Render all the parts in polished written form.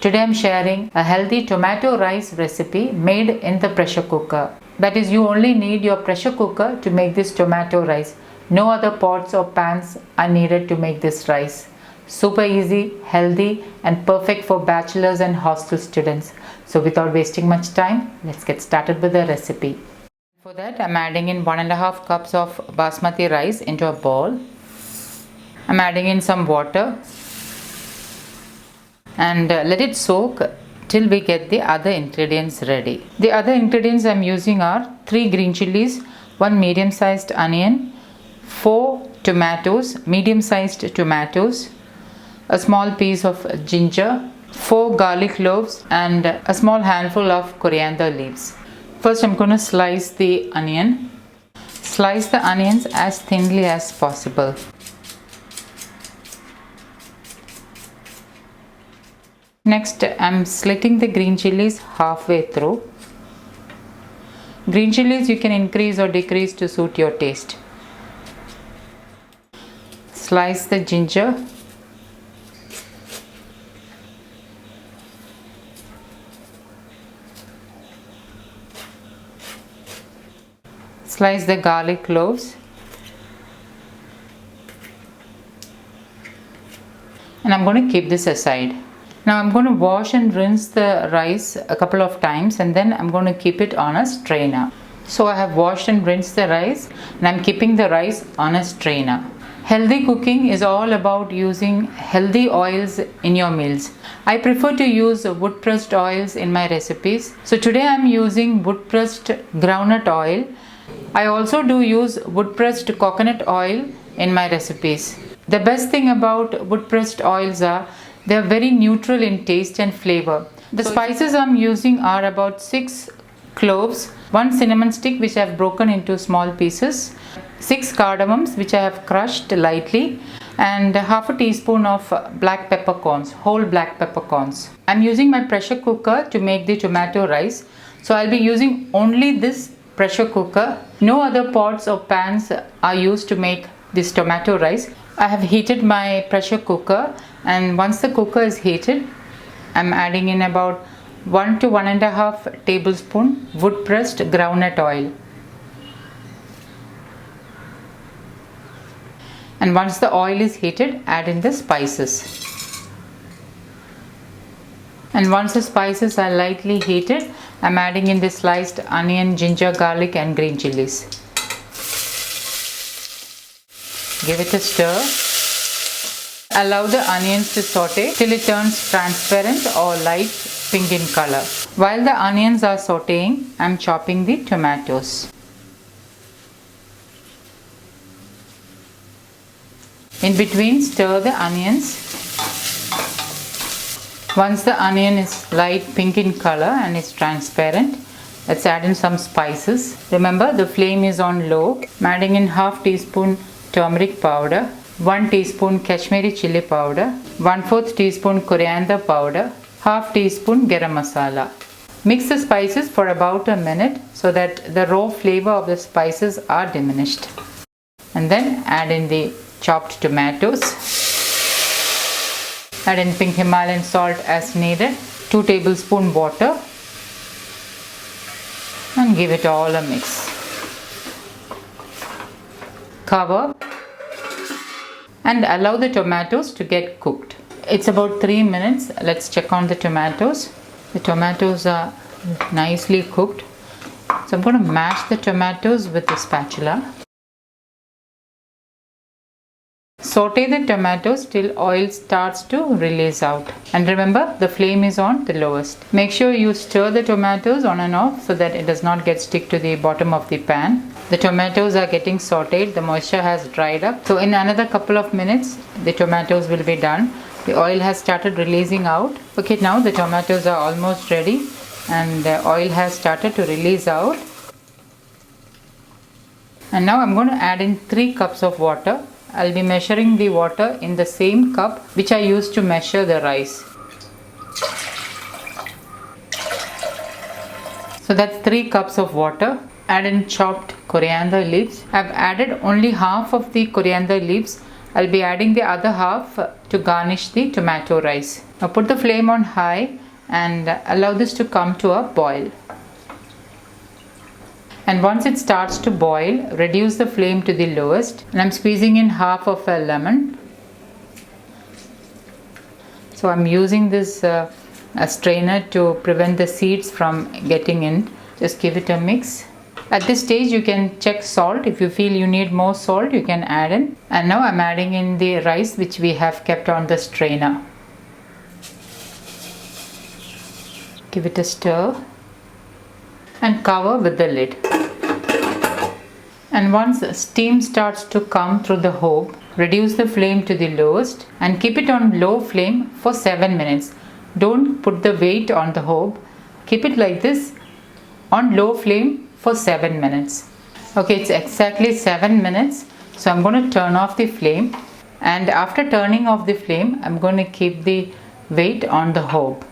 Today I'm sharing a healthy tomato rice recipe made in the pressure cooker. That is, you only need your pressure cooker to make this tomato rice. No other pots or pans are needed to make this rice. Super easy, healthy and perfect for bachelors and hostel students. So without wasting much time, let's get started with the recipe. For that, I'm adding in 1.5 cups of basmati rice into a bowl. I'm adding in some water and let it soak till we get the other ingredients ready. The other ingredients I'm using are 3 green chilies, 1 medium sized onion, 4 tomatoes, medium sized tomatoes, a small piece of ginger, 4 garlic cloves and a small handful of coriander leaves. First I'm going to slice the onion. Slice the onions as thinly as possible. Next I'm slitting the green chilies halfway through. Green chilies you can increase or decrease to suit your taste. Slice the ginger. Slice the garlic cloves. And I'm going to keep this aside. Now I'm going to wash and rinse the rice a couple of times and then I'm going to keep it on a strainer. So I have washed and rinsed the rice and I'm keeping the rice on a strainer. Healthy cooking is all about using healthy oils in your meals. I prefer to use wood pressed oils in my recipes. So today I'm using wood pressed groundnut oil. I also do use wood pressed coconut oil in my recipes. The best thing about wood pressed oils are they are very neutral in taste and flavor. The spices I'm using are about 6 cloves, 1 cinnamon stick which I have broken into small pieces, 6 cardamoms which I have crushed lightly, and half a teaspoon of black peppercorns, whole black peppercorns. I'm using my pressure cooker to make the tomato rice. So I'll be using only this pressure cooker. No other pots or pans are used to make this tomato rice. I have heated my pressure cooker and once the cooker is heated, I'm adding in about 1 to 1.5 tablespoon wood pressed groundnut oil. And once the oil is heated, add in the spices. And once the spices are lightly heated, I'm adding in the sliced onion, ginger, garlic and green chilies. Give it a stir. Allow the onions to saute till it turns transparent or light pink in color. While the onions are sauteing, I'm chopping the tomatoes. In between, stir the onions. Once the onion is light pink in color and is transparent, let's add in some spices. Remember, the flame is on low. I'm adding in half teaspoon turmeric powder, 1 teaspoon kashmiri chili powder, 1/4 teaspoon coriander powder, half teaspoon garam masala. Mix the spices for about a minute so that the raw flavor of the spices are diminished. And then add in the chopped tomatoes. Add in pink Himalayan salt as needed, 2 tablespoon water, and give it all a mix. Cover and allow the tomatoes to get cooked. It's about 3 minutes. Let's check on the tomatoes. The tomatoes are nicely cooked. So I'm going to mash the tomatoes with the spatula. Saute the tomatoes till oil starts to release out. And remember, the flame is on the lowest. Make sure you stir the tomatoes on and off so that it does not get stick to the bottom of the pan. The tomatoes are getting sauteed, the moisture has dried up. So in another couple of minutes, the tomatoes will be done. The oil has started releasing out. Okay, now the tomatoes are almost ready and the oil has started to release out. And now I'm going to add in 3 cups of water. I'll be measuring the water in the same cup which I used to measure the rice. So that's 3 cups of water. Add in chopped coriander leaves. I've added only half of the coriander leaves. I'll be adding the other half to garnish the tomato rice. Now put the flame on high and allow this to come to a boil. And once it starts to boil, reduce the flame to the lowest. And I'm squeezing in half of a lemon. So I'm using this a strainer to prevent the seeds from getting in. Just give it a mix. At this stage you can check salt. If you feel you need more salt, you can add in. And now I'm adding in the rice which we have kept on the strainer. Give it a stir and cover with the lid. And once steam starts to come through the hob, reduce the flame to the lowest and keep it on low flame for 7 minutes. Don't put the weight on the hob. Keep it like this on low flame for 7 minutes. Okay, it's exactly 7 minutes. So I'm going to turn off the flame. And after turning off the flame, I'm going to keep the weight on the hob.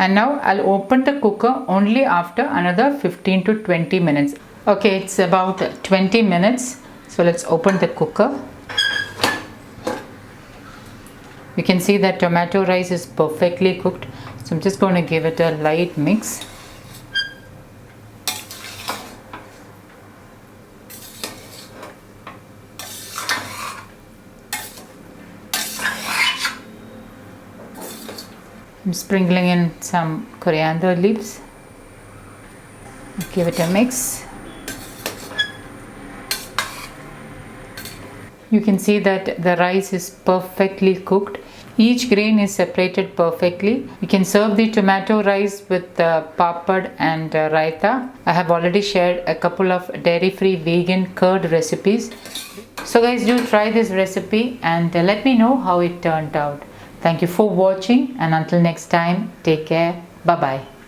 And now I'll open the cooker only after another 15 to 20 minutes. Okay, it's about 20 minutes. So let's open the cooker. You can see that tomato rice is perfectly cooked. So I'm just going to give it a light mix. I'm sprinkling in some coriander leaves. Give it a mix. You can see that the rice is perfectly cooked. Each grain is separated perfectly. You can serve the tomato rice with papad and raita. I have already shared a couple of dairy-free vegan curd recipes. So guys, do try this recipe and let me know how it turned out. Thank you for watching, and until next time, take care. Bye bye.